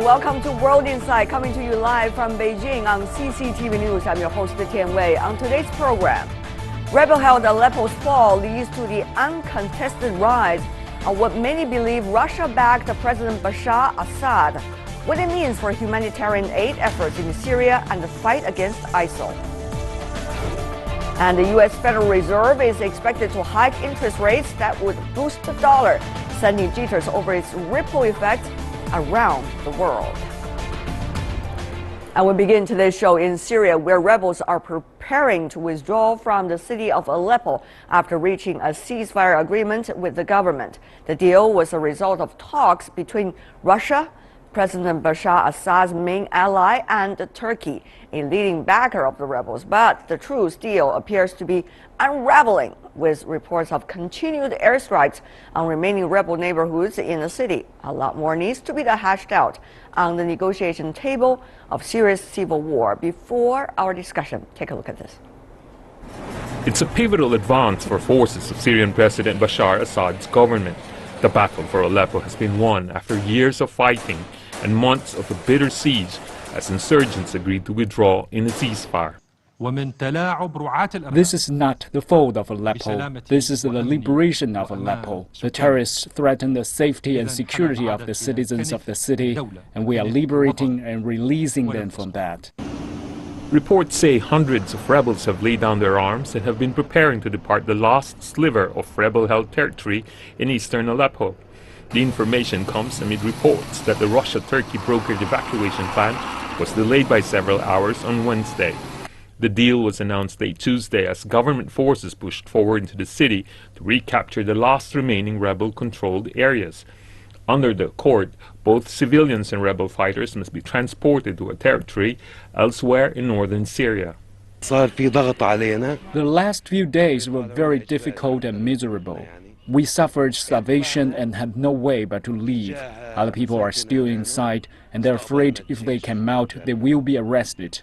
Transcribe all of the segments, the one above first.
and welcome to World Insight, coming to you live from Beijing on CCTV News. I'm your host, Tian Wei. On today's program, rebel-held Aleppo's fall leads to the uncontested rise of what many believe Russia-backed President Bashar Assad, what it means for humanitarian aid efforts in Syria and the fight against ISIL. And the U.S. Federal Reserve is expected to hike interest rates that would boost the dollar, sending jitters over its ripple effect around the world. And we begin today's show in Syria, where rebels are preparing to withdraw from the city of Aleppo after reaching a ceasefire agreement with the government. The deal was a result of talks between Russia, President Bashar Assad's main ally, and Turkey, a leading backer of the rebels. But the truce deal appears to be unraveling, with reports of continued airstrikes on remaining rebel neighborhoods in the city. A lot more needs to be hashed out on the negotiation table of Syria's civil war. Before our discussion, take a look at this. It's a pivotal advance for forces of Syrian President Bashar Assad's government. The battle for Aleppo has been won after years of fighting and months of a bitter siege as insurgents agreed to withdraw in a ceasefire. This is not the fall of Aleppo. This is the liberation of Aleppo. The terrorists threaten the safety and security of the citizens of the city, and we are liberating and releasing them from that. Reports say hundreds of rebels have laid down their arms and have been preparing to depart the last sliver of rebel-held territory in eastern Aleppo. The information comes amid reports that the Russia-Turkey brokered evacuation plan was delayed by several hours on Wednesday. The deal was announced late Tuesday as government forces pushed forward into the city to recapture the last remaining rebel-controlled areas. Under the accord, both civilians and rebel fighters must be transported to a territory elsewhere in northern Syria. The last few days were very difficult and miserable. We suffered starvation and had no way but to leave. Other people are still inside, and they're afraid if they come out, they will be arrested.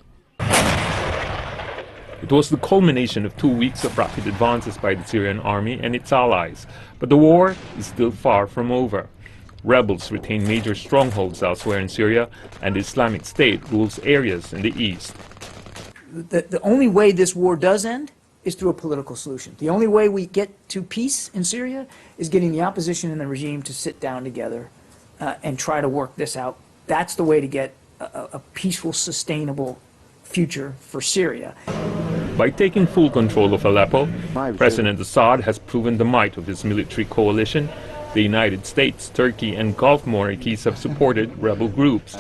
It was the culmination of 2 weeks of rapid advances by the Syrian army and its allies, but the war is still far from over. Rebels retain major strongholds elsewhere in Syria, and the Islamic State rules areas in the east. The only way this war does end is through a political solution. The only way we get to peace in Syria is getting the opposition and the regime to sit down together and try to work this out. That's the way to get a peaceful, sustainable future for Syria. By taking full control of Aleppo, President Assad has proven the might of his military coalition. The United States, Turkey, and Gulf monarchies have supported rebel groups.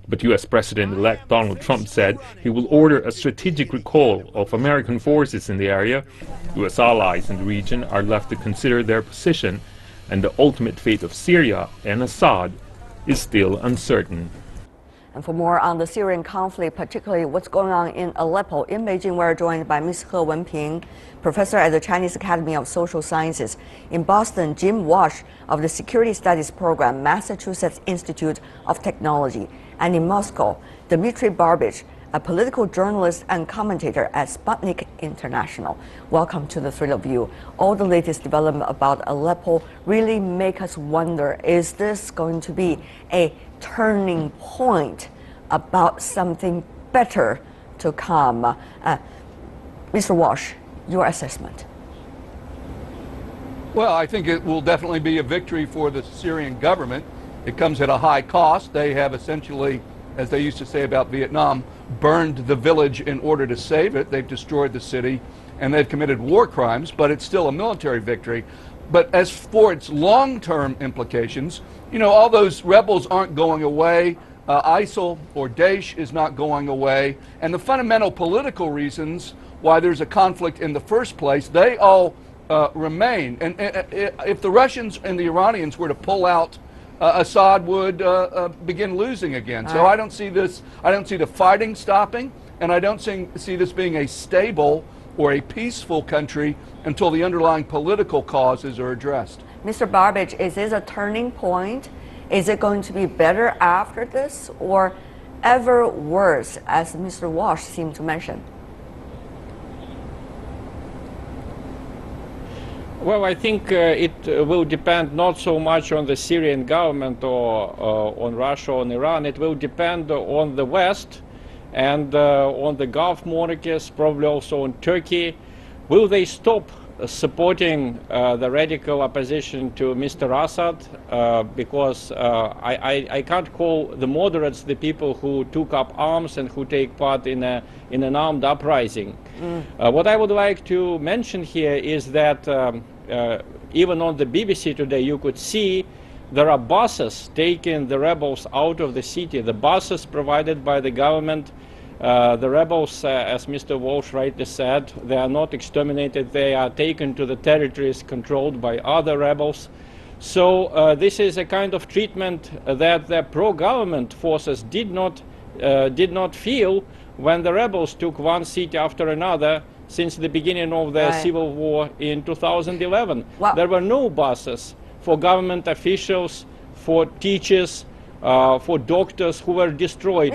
But U.S. President-elect Donald Trump said he will order a strategic recall of American forces in the area. U.S. allies in the region are left to consider their position, and the ultimate fate of Syria and Assad is still uncertain. And for more on the Syrian conflict, particularly what's going on in Aleppo, in Beijing, we're joined by Ms. He Wenping, professor at the Chinese Academy of Social Sciences. In Boston, Jim Walsh of the Security Studies Program, Massachusetts Institute of Technology. And in Moscow, Dmitry Barbich, a political journalist and commentator at Sputnik International. Welcome to the three of you. All the latest development about Aleppo really make us wonder, is this going to be a turning point about something better to come? Mr. Walsh, your assessment. Well, I think it will definitely be a victory for the Syrian government. It comes at a high cost. They have essentially, as they used to say about Vietnam, burned the village in order to save it. They've destroyed the city and they've committed war crimes, but it's still a military victory. But as for its long-term implications, you know, all those rebels aren't going away. ISIL or Daesh is not going away. And the fundamental political reasons why there's a conflict in the first place, they all remain. And if the Russians and the Iranians were to pull out, Assad would begin losing again. So I don't see this, I don't see the fighting stopping, and I don't see this being a stable or a peaceful country until the underlying political causes are addressed. Mr. Barbich, is this a turning point? Is it going to be better after this, or ever worse, as Mr. Walsh seemed to mention? Well, I think it will depend not so much on the Syrian government or on Russia or on Iran. It will depend on the West and on the Gulf monarchies, probably also on Turkey. Will they stop supporting the radical opposition to Mr. Assad? Because I can't call the moderates the people who took up arms and who take part in an armed uprising. What I would like to mention here is that even on the BBC today you could see there are buses taking the rebels out of the city, the buses provided by the government. The rebels, as Mr. Walsh rightly said, they are not exterminated, they are taken to the territories controlled by other rebels. So this is a kind of treatment that the pro-government forces did not feel when the rebels took one city after another since the beginning of the civil war in 2011. Wow. There were no buses for government officials, for teachers, for doctors who were destroyed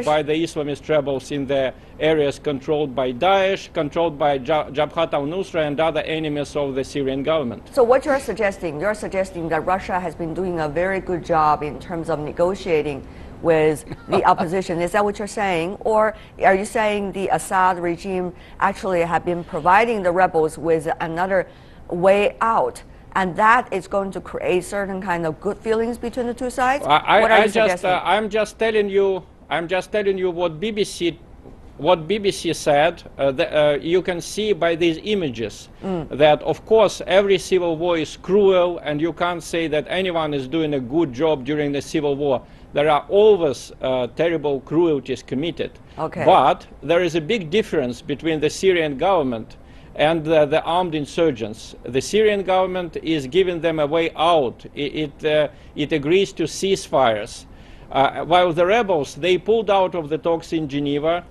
by the Islamist rebels in the areas controlled by Daesh, controlled by Jabhat al-Nusra and other enemies of the Syrian government. So what you're suggesting that Russia has been doing a very good job in terms of negotiating with the opposition. Is that what you're saying? Or are you saying the Assad regime actually have been providing the rebels with another way out, and that is going to create certain kind of good feelings between the two sides? What are you suggesting? I'm just telling you what BBC said. You can see by these images that, of course, every civil war is cruel, and you can't say that anyone is doing a good job during the civil war. There are always terrible cruelties committed. Okay. But there is a big difference between the Syrian government and the armed insurgents. The Syrian government is giving them a way out. It agrees to ceasefires. While the rebels, they pulled out of the talks in Geneva.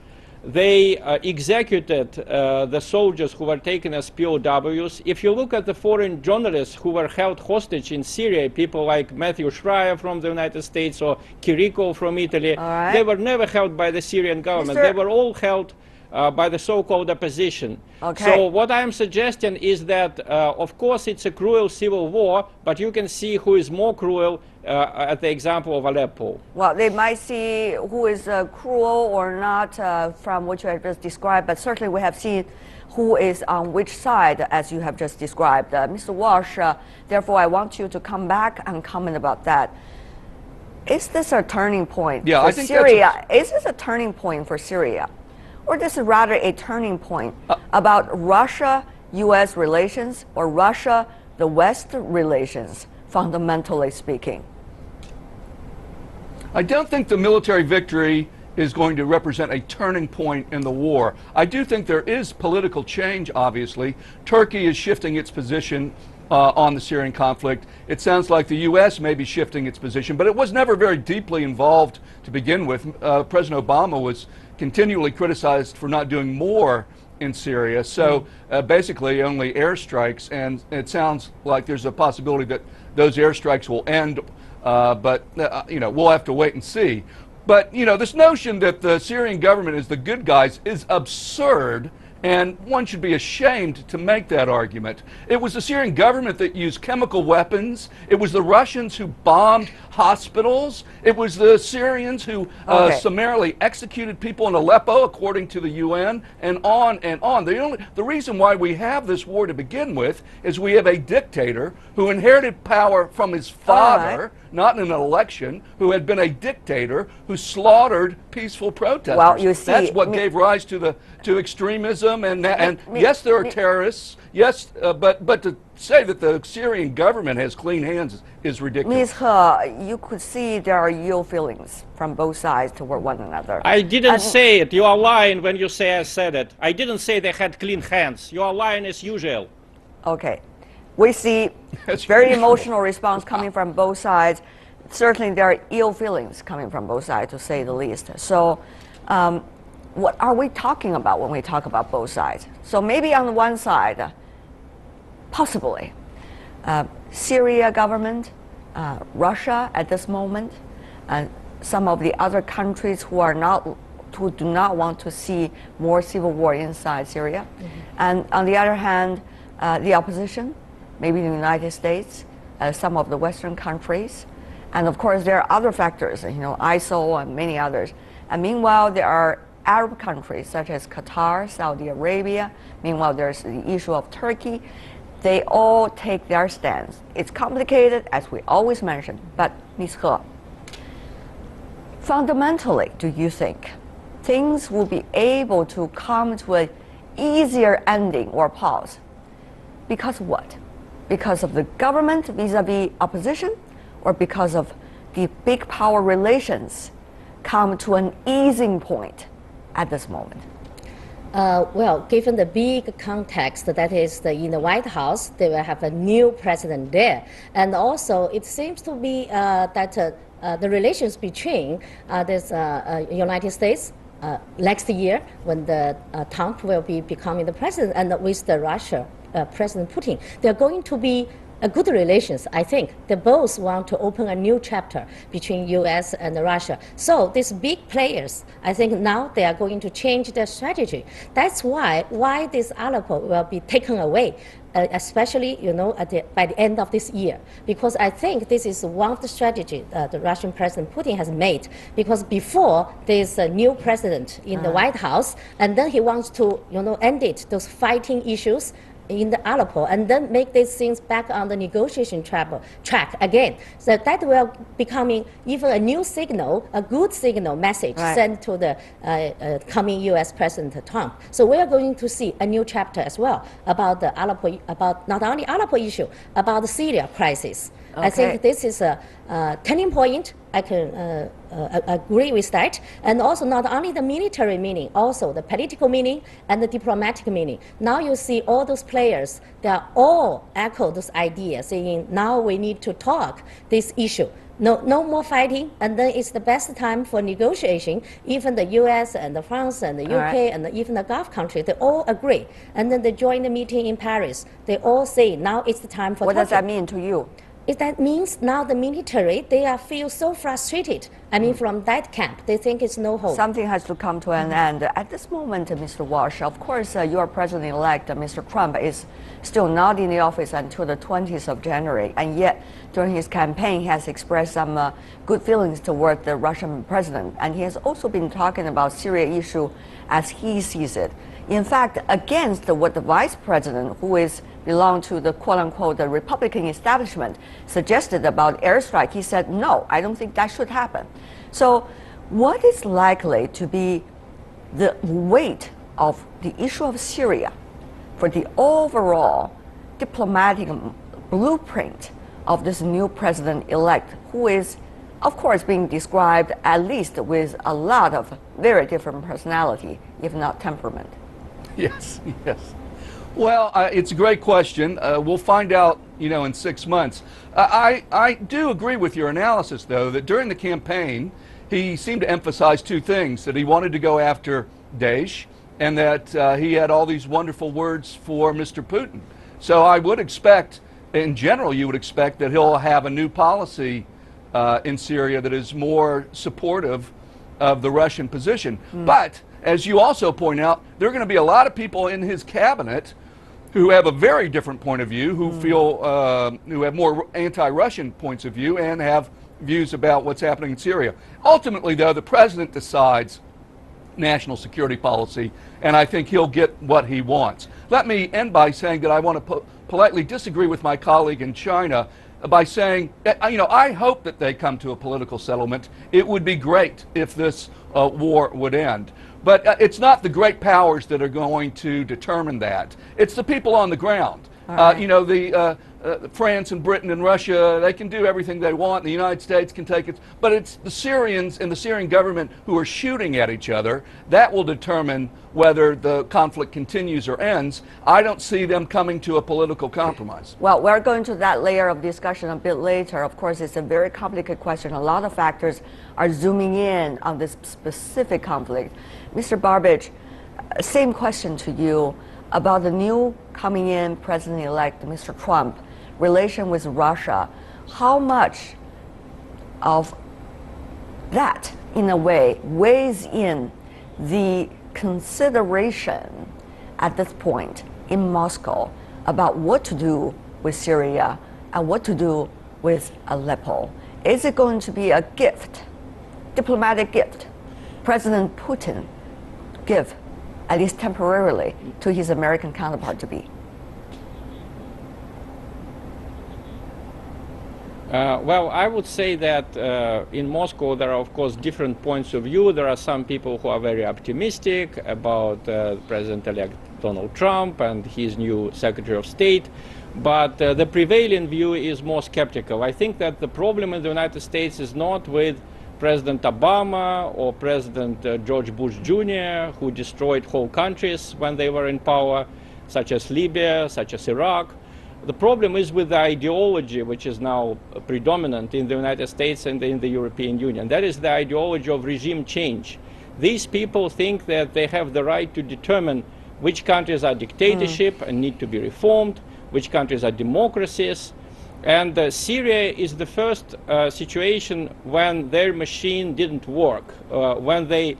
They executed the soldiers who were taken as POWs. If you look at the foreign journalists who were held hostage in Syria, people like Matthew Schreier from the United States or Chirico from Italy, they were never held by the Syrian government. They were all held by the so-called opposition. Okay. So what I'm suggesting is that, of course, it's a cruel civil war, but you can see who is more cruel at the example of Aleppo. Well, they might see who is cruel or not from what you have just described, but certainly we have seen who is on which side, as you have just described. Mr. Walsh, therefore, I want you to come back and comment about that. Is this a turning point for Syria? Is this a turning point for Syria? Or this is rather a turning point about Russia-U.S. relations or Russia-the West relations, fundamentally speaking? I don't think the military victory is going to represent a turning point in the war. I do think there is political change, obviously. Turkey is shifting its position on the Syrian conflict. It sounds like the U.S. may be shifting its position, but it was never very deeply involved to begin with. President Obama was continually criticized for not doing more in Syria. So basically only airstrikes, and it sounds like there's a possibility that those airstrikes will end, but you know, we'll have to wait and see. But you know, this notion that the Syrian government is the good guys is absurd, and one should be ashamed to make that argument. It was the Syrian government that used chemical weapons. It was the Russians who bombed hospitals. It was the Syrians who summarily executed people in Aleppo, according to the UN, and on and on. The reason why we have this war to begin with is we have a dictator who inherited power from his father, not in an election, who had been a dictator who slaughtered peaceful protesters. Well, you see, that's what gave rise to extremism, and yes, there are terrorists. Yes, but to say that the Syrian government has clean hands is ridiculous. Ms. He, you could see there are ill feelings from both sides toward one another. I didn't say it. You are lying when you say I said it. I didn't say they had clean hands. You are lying as usual. Okay. We see very emotional response coming from both sides. Certainly there are ill feelings coming from both sides, to say the least. So what are we talking about when we talk about both sides? So maybe on the one side, possibly, Syria government, Russia at this moment, and some of the other countries who do not want to see more civil war inside Syria. And on the other hand, the opposition, maybe the United States, some of the Western countries. And of course, there are other factors, ISIL and many others. And meanwhile, there are Arab countries such as Qatar, Saudi Arabia. Meanwhile, there's the issue of Turkey. They all take their stance. It's complicated, as we always mention, but Ms. He, fundamentally, do you think things will be able to come to an easier ending or pause? Because what? Because of the government vis-a-vis opposition, or because of the big power relations come to an easing point at this moment? Well, given the big context, that is in the White House, they will have a new president there. And also, it seems to be that the relations between this United States next year, when the Trump will be becoming the president, and with the Russia President Putin, they're going to be a good relations. I think they both want to open a new chapter between U.S. and Russia. So these big players, I think now they are going to change their strategy. That's why this Aleppo will be taken away, especially by the end of this year, because I think this is one of the strategy the Russian President Putin has made. Because before there's a new president in the White House, and then he wants to end it those fighting issues in the Aleppo, and then make these things back on the negotiation track again. So that will becoming even a new signal, a good signal message sent to the coming U.S. President Trump. So we are going to see a new chapter as well about the Aleppo, about not only Aleppo issue, about the Syria crisis. Okay. I think this is a turning point. I can agree with that. And also not only the military meaning, also the political meaning and the diplomatic meaning. Now you see all those players, they are all echo those ideas, saying now we need to talk this issue. No more fighting, and then it's the best time for negotiation. Even the U.S. and the France and the UK and even the Gulf countries, they all agree. And then they join the meeting in Paris. They all say now it's the time for What talking. does that mean to you? That means now the military, they feel so frustrated. I mean, from that camp, they think it's no hope. Something has to come to an end. At this moment, Mr. Walsh, of course, your president-elect, Mr. Trump, is still not in the office until the 20th of January. And yet, during his campaign, he has expressed some good feelings toward the Russian president. And he has also been talking about Syria issue as he sees it. In fact, against what the vice president, who belonged to the quote-unquote the Republican establishment, suggested about airstrike, he said, no, I don't think that should happen. So what is likely to be the weight of the issue of Syria for the overall diplomatic blueprint of this new president-elect, who is, of course, being described at least with a lot of very different personality, if not temperament? Yes, yes. Well, it's a great question. We'll find out, in 6 months. I do agree with your analysis, though, that during the campaign, he seemed to emphasize two things: that he wanted to go after Daesh, and that he had all these wonderful words for Mr. Putin. So I would expect, in general, you would expect that he'll have a new policy in Syria that is more supportive of the Russian position. But as you also point out, there are going to be a lot of people in his cabinet who have a very different point of view, who feel who have more anti-Russian points of view and have views about what's happening in Syria. Ultimately, though, the president decides national security policy, and I think he'll get what he wants. Let me end by saying that I want to politely disagree with my colleague in China by saying, I hope that they come to a political settlement. It would be great if this war would end. But it's not the great powers that are going to determine that. It's the people on the ground. France and Britain and Russia, they can do everything they want. The United States can take it. But it's the Syrians and the Syrian government who are shooting at each other. That will determine whether the conflict continues or ends. I don't see them coming to a political compromise. Well, we're going to that layer of discussion a bit later. Of course, it's a very complicated question. A lot of factors are zooming in on this specific conflict. Mr. Barbich, same question to you about the new coming in president-elect, Mr. Trump, relation with Russia. How much of that, in a way, weighs in the consideration at this point in Moscow about what to do with Syria and what to do with Aleppo? Is it going to be a gift, diplomatic gift, President Putin give, at least temporarily, to his American counterpart-to-be? Well, I would say that in Moscow there are, of course, different points of view. There are some people who are very optimistic about President-elect Donald Trump and his new Secretary of State, but the prevailing view is more skeptical. I think that the problem in the United States is not with President Obama or President George Bush Jr., who destroyed whole countries when they were in power, such as Libya, such as Iraq. The problem is with the ideology which is now predominant in the United States and in the European Union. That is the ideology of regime change. These people think that they have the right to determine which countries are dictatorship and need to be reformed, which countries are democracies. And Syria is the first situation when their machine didn't work, when they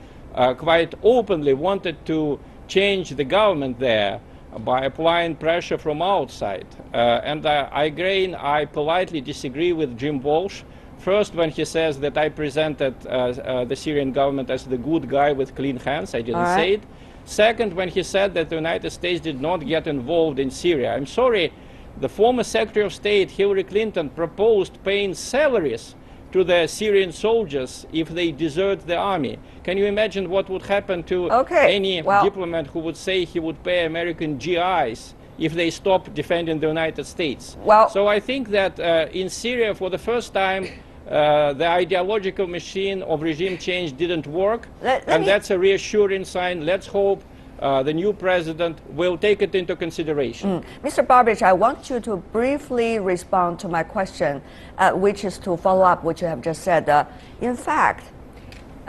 quite openly wanted to change the government there by applying pressure from outside. And I politely disagree with Jim Walsh. First, when he says that I presented the Syrian government as the good guy with clean hands, I didn't say it. Second, when he said that the United States did not get involved in Syria. I'm sorry, the former Secretary of State, Hillary Clinton, proposed paying salaries to the Syrian soldiers if they desert the army. Can you imagine what would happen to any diplomat who would say he would pay American GIs if they stop defending the United States? So I think that in Syria, for the first time, the ideological machine of regime change didn't work, and that's a reassuring sign. Let's hope the new president will take it into consideration. Mr. Barbich, I want you to briefly respond to my question, which is to follow up what you have just said. In fact,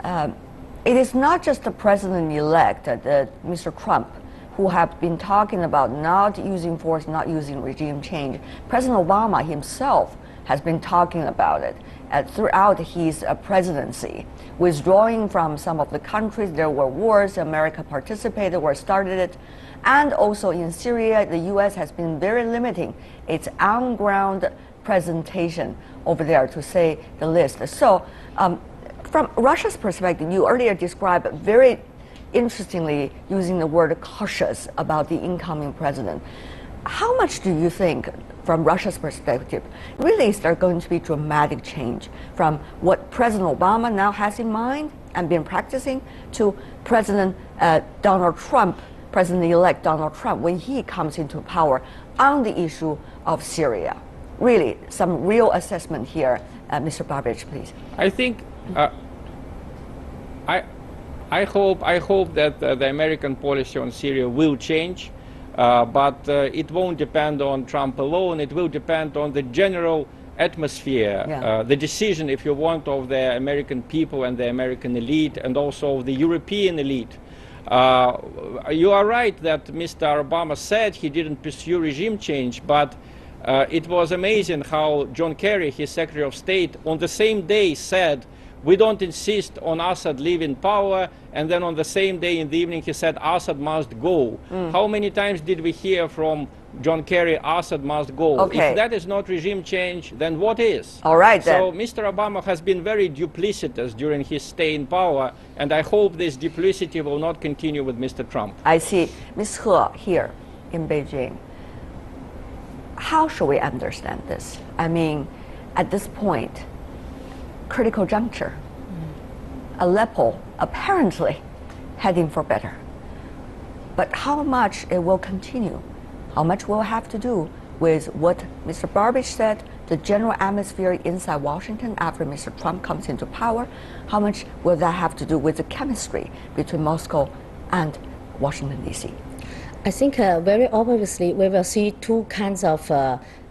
it is not just the president-elect, Mr. Trump, who have been talking about not using force, not using regime change. President Obama himself has been talking about it throughout his presidency, withdrawing from some of the countries. There were wars, America participated or started it. And also in Syria, the US has been very limiting its on-ground presentation over there, to say the least. So from Russia's perspective, you earlier described very interestingly using the word cautious about the incoming president. How much do you think, from Russia's perspective, really is there going to be dramatic change from what President Obama now has in mind and been practicing to President Donald Trump, President-elect Donald Trump, when he comes into power on the issue of Syria? Really, some real assessment here, Mr. Barbich, please. I think I hope that the American policy on Syria will change. But it won't depend on Trump alone. It will depend on the general atmosphere, the decision, if you want, of the American people and the American elite, and also of the European elite. You are right that Mr. Obama said he didn't pursue regime change, but it was amazing how John Kerry, his Secretary of State, on the same day said, we don't insist on Assad leaving power, and then on the same day in the evening he said Assad must go. How many times did we hear from John Kerry, Assad must go? If that is not regime change, then what is? All right, so Mr. Obama has been very duplicitous during his stay in power, and I hope this duplicity will not continue with Mr. Trump. I see. Ms. He here in Beijing, how should we understand this? I mean, at this point, critical juncture, Aleppo apparently heading for better. But how much it will continue, how much we'll have to do with what Mr. Barbich said, the general atmosphere inside Washington after Mr. Trump comes into power, how much will that have to do with the chemistry between Moscow and Washington, D.C.? I think very obviously we will see two kinds of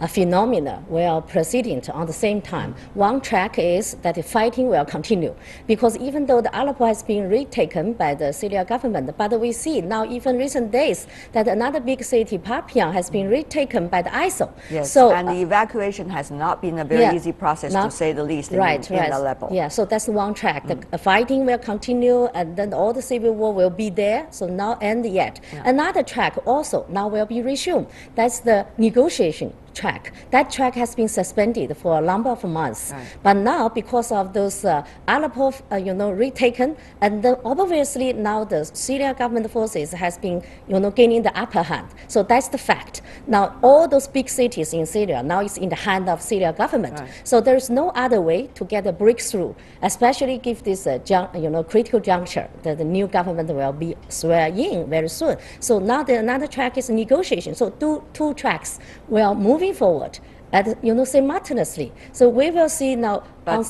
phenomena will proceeding on the same time. One track is that the fighting will continue, because even though the Aleppo has been retaken by the Syrian government, but we see now even recent days that another big city, Papian, has been retaken by the ISIL. Yes, so, and the evacuation has not been a very easy process, to say the least, in Aleppo. Yeah, so that's one track. The fighting will continue, and then all the civil war will be there, so not end yet. Another track also now will be resumed. That's the negotiation track. That track has been suspended for a number of months. Right. But now, because of those Aleppo, retaken, and then obviously now the Syrian government forces has been, gaining the upper hand. So that's the fact. Now, all those big cities in Syria now is in the hand of Syrian government. Right. So there is no other way to get a breakthrough, especially give this, critical juncture that the new government will be sworn in very soon. So now another track is negotiation. So two tracks will moving forward. Simultaneously. So we will see now, from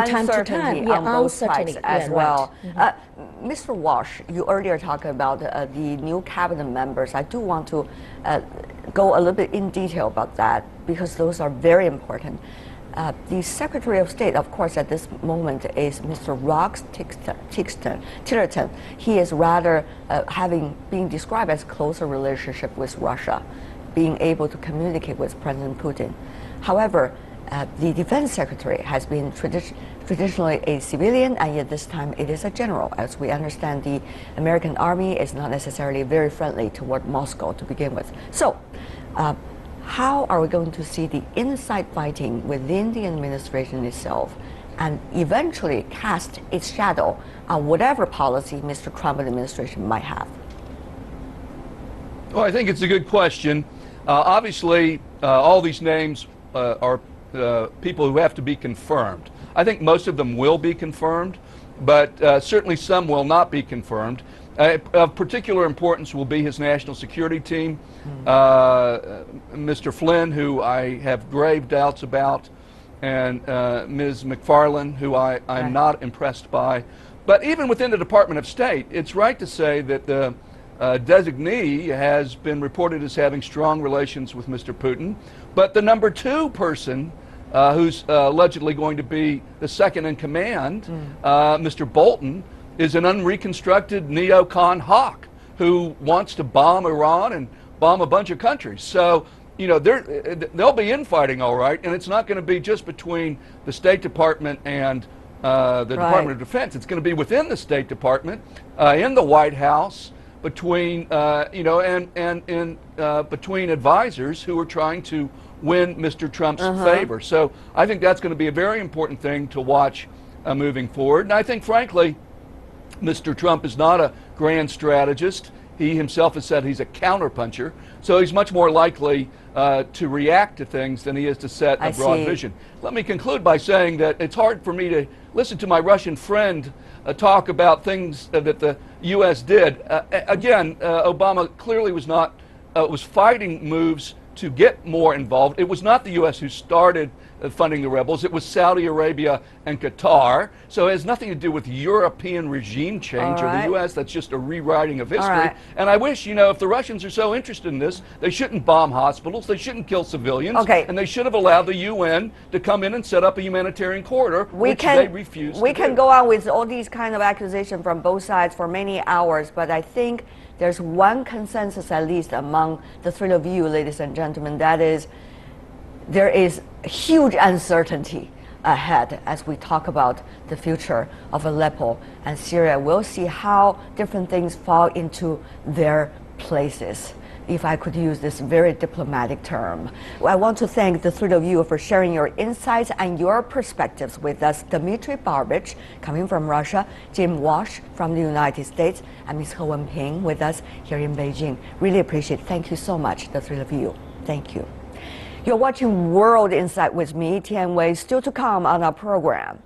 time to time, on both sides uncertainty as right. well. Mr. Walsh, you earlier talked about the new cabinet members. I do want to go a little bit in detail about that because those are very important. The Secretary of State, of course, at this moment is Mr. Rex Tillerson. He is rather having been described as closer relationship with Russia, being able to communicate with President Putin. However, the Defense Secretary has been traditionally a civilian, and yet this time it is a general. As we understand, the American Army is not necessarily very friendly toward Moscow to begin with. So, how are we going to see the inside fighting within the administration itself and eventually cast its shadow on whatever policy Mr. Trump administration might have? Well, I think it's a good question. Obviously, all these names are people who have to be confirmed. I think most of them will be confirmed, but certainly some will not be confirmed. Of particular importance will be his national security team. Mr. Flynn, who I have grave doubts about, and Ms. McFarland, who I'm not impressed by. But even within the Department of State, it's right to say that the designee has been reported as having strong relations with Mr. Putin, but the number two person who's allegedly going to be the second in command, Mr. Bolton, is an unreconstructed neocon hawk who wants to bomb Iran and bomb a bunch of countries. So, there'll be infighting, all right, and it's not going to be just between the State Department and the Department of Defense. It's going to be within the State Department, in the White House, between between advisors who are trying to win Mr. Trump's favor. So I think that's going to be a very important thing to watch moving forward. And I think, frankly, Mr. Trump is not a grand strategist. He himself has said he's a counterpuncher. So he's much more likely to react to things than he is to set a broad vision. Let me conclude by saying that it's hard for me to listen to my Russian friend talk about things that the U.S. did. Again, Obama clearly was fighting moves to get more involved. It was not the U.S. who started funding the rebels. It was Saudi Arabia and Qatar. So it has nothing to do with European regime change or the U.S. That's just a rewriting of history. And I wish, if the Russians are so interested in this, they shouldn't bomb hospitals, they shouldn't kill civilians, and they should have allowed the UN to come in and set up a humanitarian corridor, which they refused to do. We can go on with all these kind of accusations from both sides for many hours, but I think there's one consensus, at least among the three of you, ladies and gentlemen, that is there is huge uncertainty ahead as we talk about the future of Aleppo and Syria. We'll see how different things fall into their places, if I could use this very diplomatic term. I want to thank the three of you for sharing your insights and your perspectives with us. Dmitry Barbich, coming from Russia, Jim Walsh from the United States, and Ms. He Wenping with us here in Beijing. Really appreciate it. Thank you so much, the three of you. Thank you. You're watching World Insight with me, Tian Wei. Still to come on our program.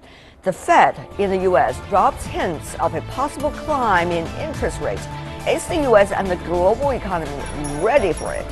The Fed in the U.S. drops hints of a possible climb in interest rates. Is the U.S. and the global economy ready for it?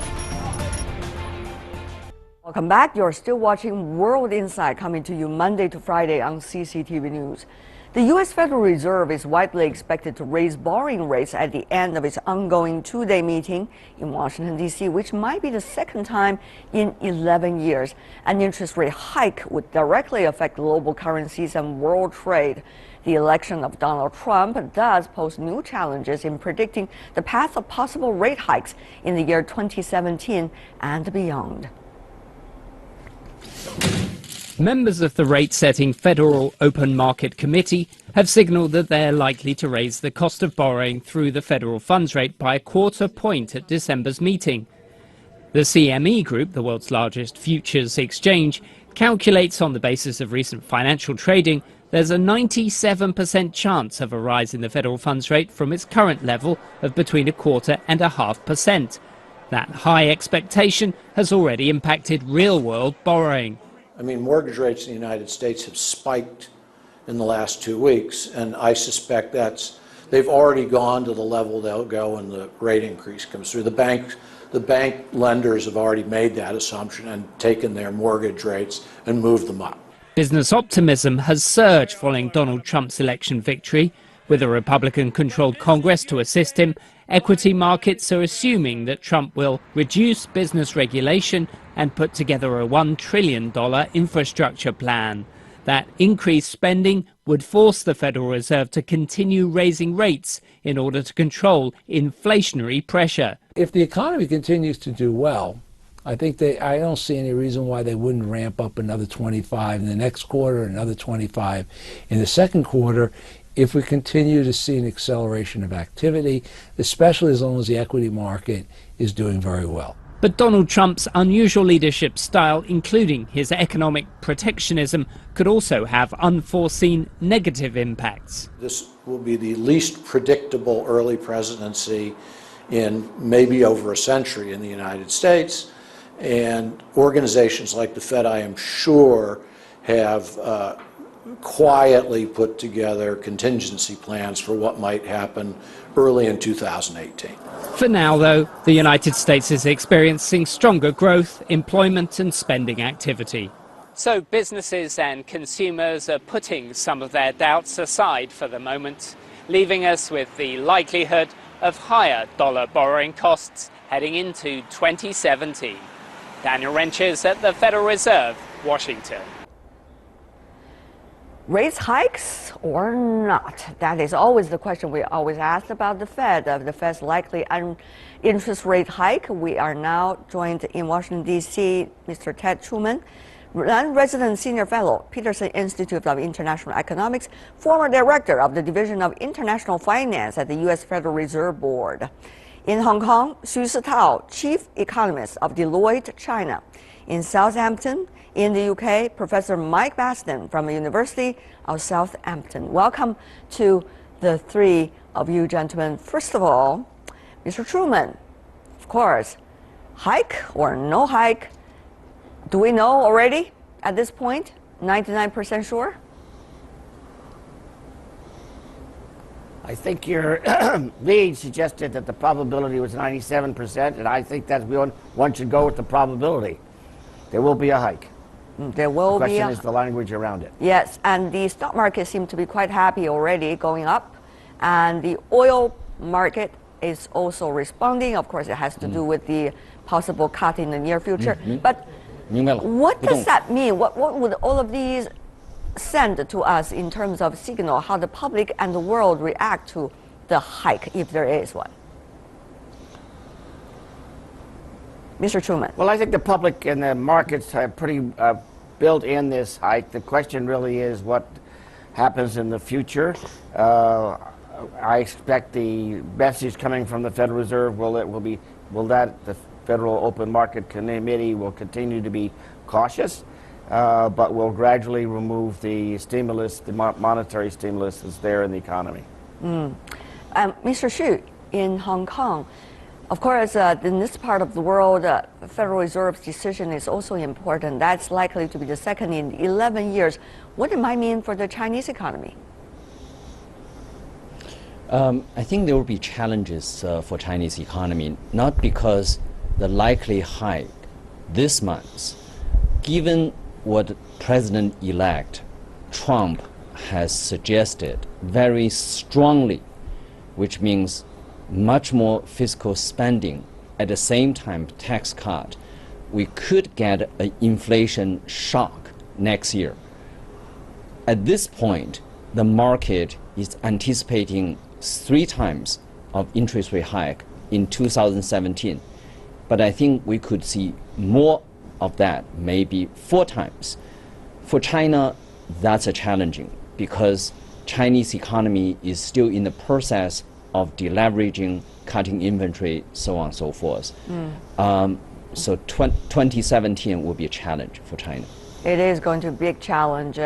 Welcome back. You're still watching World Insight, coming to you Monday to Friday on CCTV News. The U.S. Federal Reserve is widely expected to raise borrowing rates at the end of its ongoing two-day meeting in Washington, D.C., which might be the second time in 11 years. An interest rate hike would directly affect global currencies and world trade. The election of Donald Trump does pose new challenges in predicting the path of possible rate hikes in the year 2017 and beyond. Members of the rate-setting Federal Open Market Committee have signalled that they're likely to raise the cost of borrowing through the federal funds rate by a quarter point at December's meeting. The CME Group, the world's largest futures exchange, calculates on the basis of recent financial trading there's a 97% chance of a rise in the federal funds rate from its current level of between 0.25% and 0.5%. That high expectation has already impacted real-world borrowing. I mean, mortgage rates in the United States have spiked in the last 2 weeks, and I suspect they've already gone to the level they'll go when the rate increase comes through. The bank lenders have already made that assumption and taken their mortgage rates and moved them up. Business optimism has surged following Donald Trump's election victory. With a Republican-controlled Congress to assist him, equity markets are assuming that Trump will reduce business regulation and put together a $1 trillion infrastructure plan. That increased spending would force the Federal Reserve to continue raising rates in order to control inflationary pressure. If the economy continues to do well, I don't see any reason why they wouldn't ramp up another 25 in the next quarter, another 25 in the second quarter, if we continue to see an acceleration of activity, especially as long as the equity market is doing very well. But Donald Trump's unusual leadership style, including his economic protectionism, could also have unforeseen negative impacts. This will be the least predictable early presidency in maybe over a century in the United States. And organizations like the Fed, I am sure, have quietly put together contingency plans for what might happen early in 2018. For now, though, the United States is experiencing stronger growth, employment and spending activity. So businesses and consumers are putting some of their doubts aside for the moment, leaving us with the likelihood of higher dollar borrowing costs heading into 2017. Daniel Wrenches at the Federal Reserve, Washington. Rates hikes or not? That is always the question we always ask about the Fed, of the Fed's likely interest rate hike. We are now joined in Washington, D.C., Mr. Ted Truman, resident senior fellow, Peterson Institute of International Economics, former director of the Division of International Finance at the U.S. Federal Reserve Board. In Hong Kong, Xu Sitao, chief economist of Deloitte, China. In Southampton, in the UK, Professor Mike Baston from the University of Southampton. Welcome to the three of you gentlemen. First of all, Mr. Truman, of course, hike or no hike? Do we know already at this point? 99% sure? I think your lead suggested that the probability was 97%, and I think that one should go with the probability. There will be a hike. There will be. The question is the language around it. Yes, and the stock market seems to be quite happy already, going up, and the oil market is also responding. Of course, it has to do with the possible cut in the near future. But what does that mean? What would all of these send to us in terms of signal, how the public and the world react to the hike, if there is one? Mr. Truman. Well, I think the public and the markets have pretty built in this hike. The question really is what happens in the future. I expect the message coming from the Federal Reserve will that the Federal Open Market Committee will continue to be cautious, but will gradually remove the stimulus, the monetary stimulus that's there in the economy. Mr. Xu, in Hong Kong, of course, in this part of the world, the Federal Reserve's decision is also important. That's likely to be the second in 11 years. What it might mean for the Chinese economy? I think there will be challenges for Chinese economy, not because the likely hike this month, given what President-elect Trump has suggested very strongly, which means much more fiscal spending, at the same time tax cut, we could get an inflation shock next year. At this point, the market is anticipating 3 times of interest rate hike in 2017. But I think we could see more of that, maybe 4 times. For China, that's a challenging because Chinese economy is still in the process of deleveraging, cutting inventory, so on and so forth. So 2017 will be a challenge for China. It is going to be a big challenge,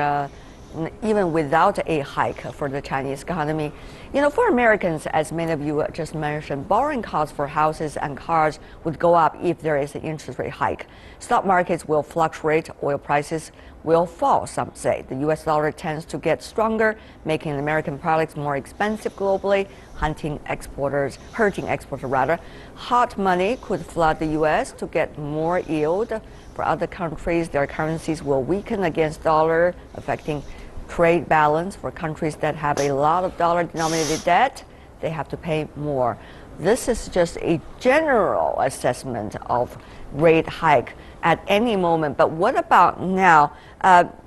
even without a hike for the Chinese economy. You know, for Americans, as many of you just mentioned, borrowing costs for houses and cars would go up if there is an interest rate hike. Stock markets will fluctuate, oil prices will fall, some say. The US dollar tends to get stronger, making American products more expensive globally, hurting exporters rather. Hot money could flood the US to get more yield. For other countries, their currencies will weaken against dollar, affecting trade balance. For countries that have a lot of dollar-denominated debt, they have to pay more. This is just a general assessment of rate hike at any moment. But what about now?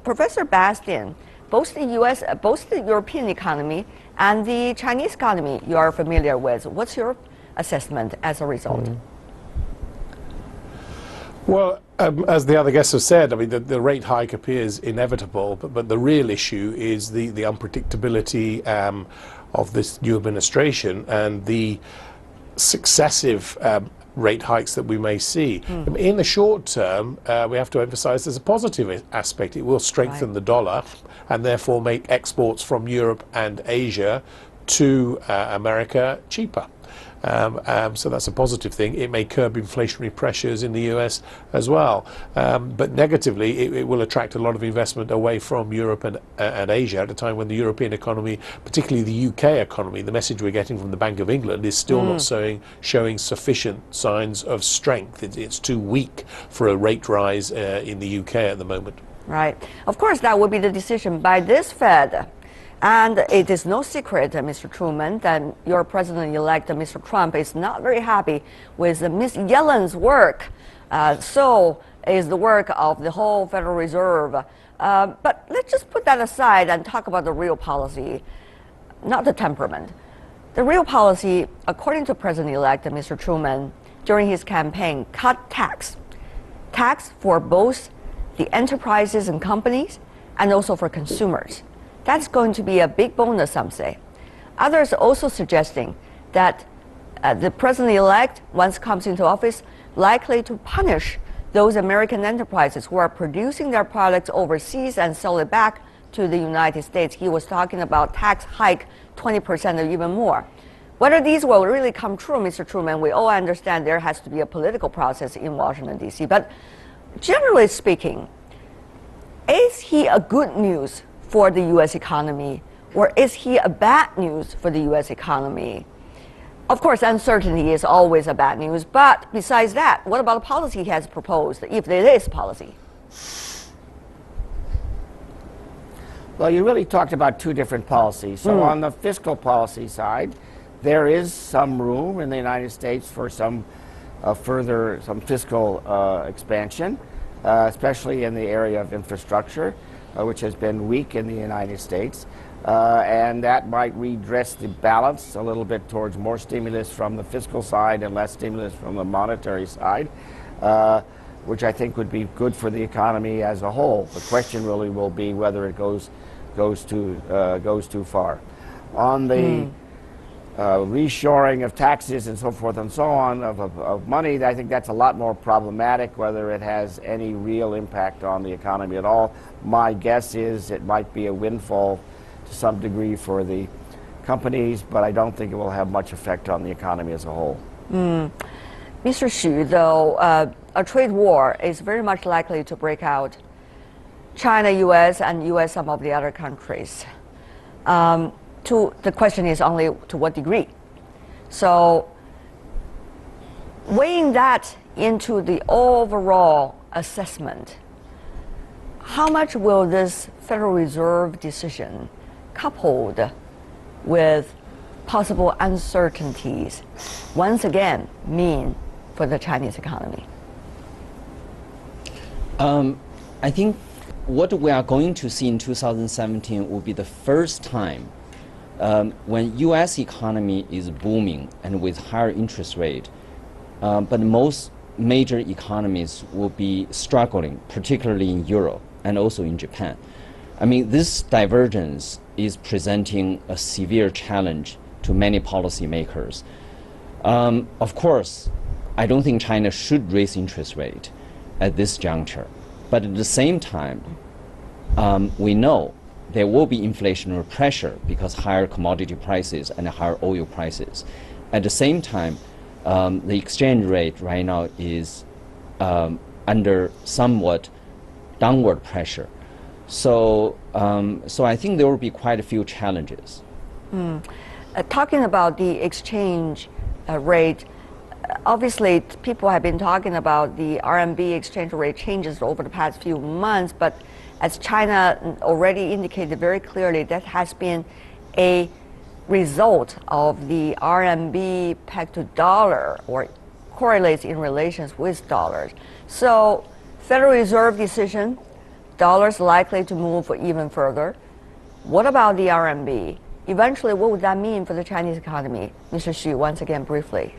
Professor Bastian, both the European economy and the Chinese economy you are familiar with. What's your assessment as a result? Well, as the other guests have said, I mean, the rate hike appears inevitable, but the real issue is the unpredictability of this new administration and the successive rate hikes that we may see. In the short term, we have to emphasize there's a positive aspect. It will strengthen the dollar and therefore make exports from Europe and Asia to America cheaper. So that's a positive thing. It may curb inflationary pressures in the US as well. But negatively, it will attract a lot of investment away from Europe and Asia at a time when the European economy, particularly the UK economy, the message we're getting from the Bank of England is still not showing sufficient signs of strength. It's too weak for a rate rise in the UK at the moment. Right. Of course, that would be the decision by this Fed. And it is no secret, Mr. Truman, that your president-elect, Mr. Trump, is not very happy with Ms. Yellen's work. So is the work of the whole Federal Reserve. But let's just put that aside and talk about the real policy, not the temperament. The real policy, according to President-elect Mr. Truman, during his campaign, cut tax. Tax for both the enterprises and companies and also for consumers. That's going to be a big bonus, some say. Others also suggesting that the president-elect, once comes into office, likely to punish those American enterprises who are producing their products overseas and sell it back to the United States. He was talking about tax hike 20% or even more. Whether these will really come true, Mr. Truman, we all understand there has to be a political process in Washington, D.C. But generally speaking, is he a good news for the U.S. economy, or is he a bad news for the U.S. economy? Of course, uncertainty is always a bad news, but besides that, what about the policy he has proposed, if there is policy? Well, you really talked about two different policies. So on the fiscal policy side, there is some room in the United States for some further fiscal expansion, especially in the area of infrastructure, which has been weak in the United States, and that might redress the balance a little bit towards more stimulus from the fiscal side and less stimulus from the monetary side, which I think would be good for the economy as a whole. The question really will be whether it goes too far. On the reshoring of taxes and so forth and so on of money, I think that's a lot more problematic, whether it has any real impact on the economy at all. My guess is it might be a windfall to some degree for the companies, but I don't think it will have much effect on the economy as a whole. Mr. Xu, though, a trade war is very much likely to break out. China, U.S., and U.S., some of the other countries. The question is only to what degree. So weighing that into the overall assessment, how much will this Federal Reserve decision, coupled with possible uncertainties, once again mean for the Chinese economy? I think what we are going to see in 2017 will be the first time when U.S. economy is booming and with higher interest rate, but most major economies will be struggling, particularly in Europe and also in Japan. I mean, this divergence is presenting a severe challenge to many policymakers. Of course, I don't think China should raise interest rate at this juncture. But at the same time, we know there will be inflationary pressure because higher commodity prices and higher oil prices. At the same time, the exchange rate right now is under somewhat downward pressure. So I think there will be quite a few challenges. Talking about the exchange rate, obviously people have been talking about the RMB exchange rate changes over the past few months, but as China already indicated very clearly, that has been a result of the RMB pegged to dollar, or correlates in relations with dollars. So Federal Reserve decision, dollars likely to move even further. What about the RMB? Eventually, what would that mean for the Chinese economy? Mr. Xu, once again, briefly.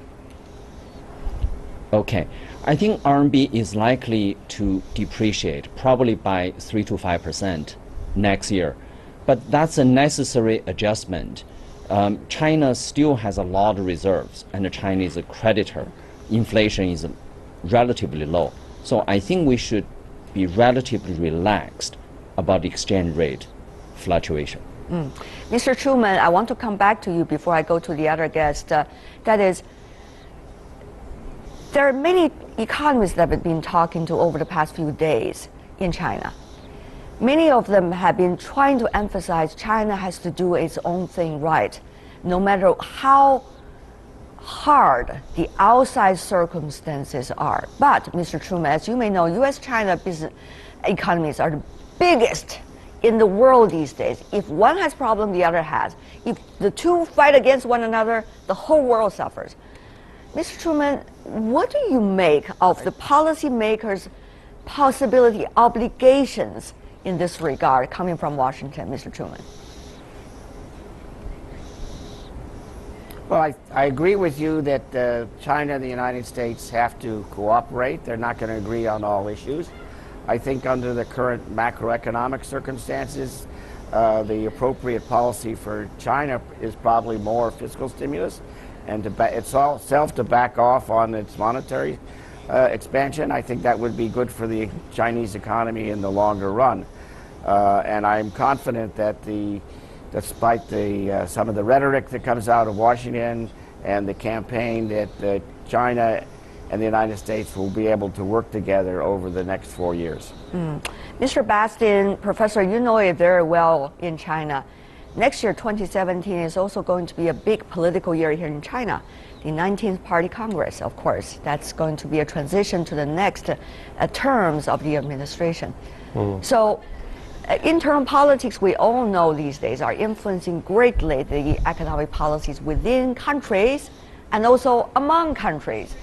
Okay, I think RMB is likely to depreciate probably by 3 to 5% next year, but that's a necessary adjustment. China still has a lot of reserves, and the China is a creditor. Inflation is relatively low, so I think we should be relatively relaxed about the exchange rate fluctuation. Mr. Truman, I want to come back to you before I go to the other guest. That is, there are many economists that have been talking to over the past few days in China. Many of them have been trying to emphasize China has to do its own thing right, no matter how hard the outside circumstances are. But, Mr. Truman, as you may know, U.S.-China business economies are the biggest in the world these days. If one has problem, the other has. If the two fight against one another, the whole world suffers. Mr. Truman, what do you make of the policymakers' possibility, obligations in this regard coming from Washington, Mr. Truman? Well, I agree with you that China and the United States have to cooperate. They're not going to agree on all issues. I think under the current macroeconomic circumstances, the appropriate policy for China is probably more fiscal stimulus and itself to back off on its monetary expansion. I think that would be good for the Chinese economy in the longer run. And I'm confident that despite some of the rhetoric that comes out of Washington and the campaign, that China and the United States will be able to work together over the next 4 years. Mr. Bastian, Professor, you know it very well in China. Next year, 2017, is also going to be a big political year here in China. The 19th Party Congress, of course, that's going to be a transition to the next terms of the administration. So internal politics, we all know these days, are influencing greatly the economic policies within countries and also among countries.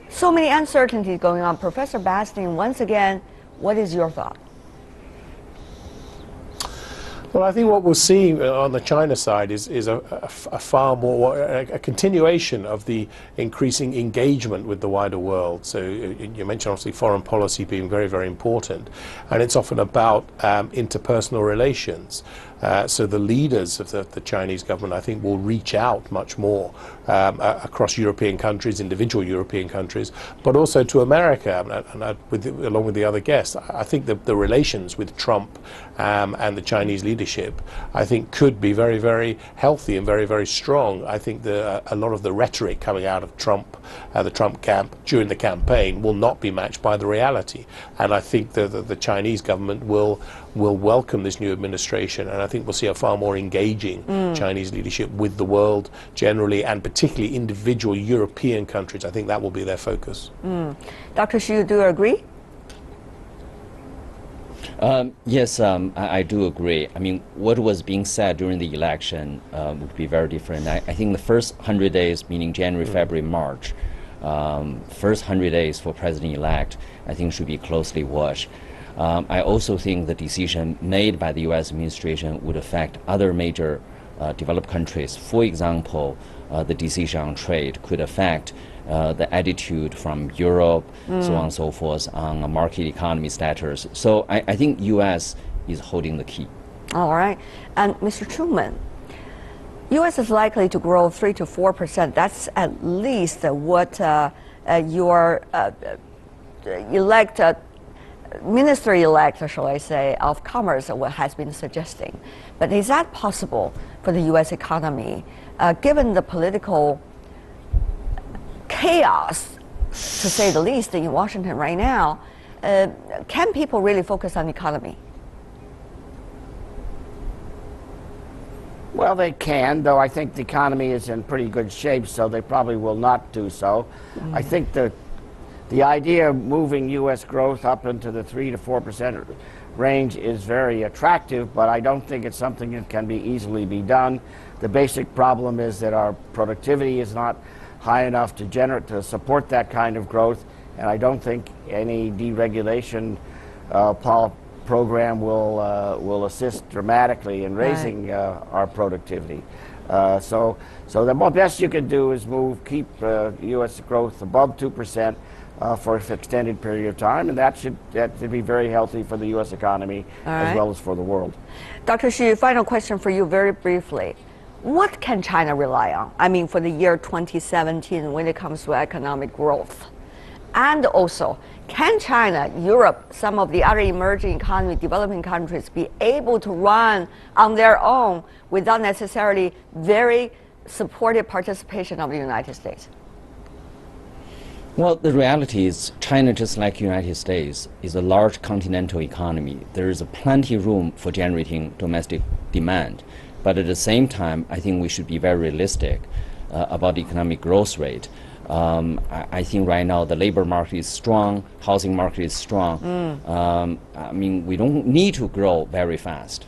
So many uncertainties going on. Professor Bastian, once again, what is your thought? Well, I think what we'll see on the China side is a far more, a continuation of the increasing engagement with the wider world. So you mentioned obviously foreign policy being very, very important, and it's often about interpersonal relations. So the leaders of the Chinese government, I think, will reach out much more across European countries, individual European countries, but also to America. And along with the other guests, I think the relations with Trump and the Chinese leadership, I think, could be very, very healthy and very, very strong. I think a lot of the rhetoric coming out of Trump, the Trump camp during the campaign, will not be matched by the reality. And I think the Chinese government will welcome this new administration, and I think we'll see a far more engaging Chinese leadership with the world generally, and particularly individual European countries. I think that will be their focus. Dr. Xu, do you agree? Yes, I do agree. I mean, what was being said during the election would be very different. I think the first 100 days, meaning January, February, March, first 100 days for President-elect, I think should be closely watched. I also think the decision made by the U.S. administration would affect other major developed countries. For example, the decision on trade could affect the attitude from Europe, so on and so forth, on a market economy status. So I think U.S. is holding the key. All right. And Mr. Truman, U.S. is likely to grow 3 to 4%. That's at least what your Minister-elect, shall I say, of Commerce has been suggesting. But is that possible for the U.S. economy, given the political chaos, to say the least, in Washington right now? Can people really focus on the economy? Well, they can, though I think the economy is in pretty good shape, so they probably will not do so. I think the idea of moving U.S. growth up into the 3 to 4% range is very attractive, but I don't think it's something that can be easily be done. The basic problem is that our productivity is not high enough to support that kind of growth, and I don't think any deregulation program will assist dramatically in raising our productivity. So the best you can do is keep U.S. growth above 2% for an extended period of time, and that should be very healthy for the U.S. economy as well as for the world. Dr. Xu, final question for you very briefly. What can China rely on? I mean, for the year 2017 when it comes to economic growth? And also, can China, Europe, some of the other emerging economy, developing countries be able to run on their own without necessarily very supportive participation of the United States? Well, the reality is China, just like the United States, is a large continental economy. There is plenty of room for generating domestic demand. But at the same time, I think we should be very realistic about the economic growth rate. I think right now the labor market is strong, housing market is strong. I mean, we don't need to grow very fast.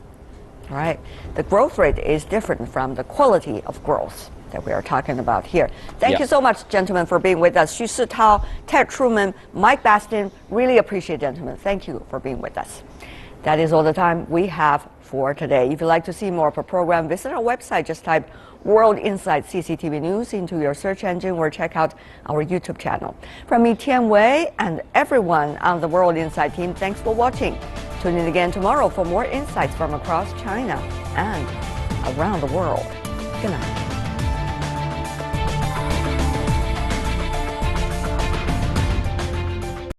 Right. The growth rate is different from the quality of growth that we are talking about here. Thank you so much, gentlemen, for being with us. Xu Sitao, Ted Truman, Mike Bastin, really appreciate, gentlemen. Thank you for being with us. That is all the time we have for today. If you'd like to see more of our program, visit our website. Just type World Insight CCTV News into your search engine or check out our YouTube channel. From me, Tian Wei, and everyone on the World Insight team, thanks for watching. Tune in again tomorrow for more insights from across China and around the world. Good night.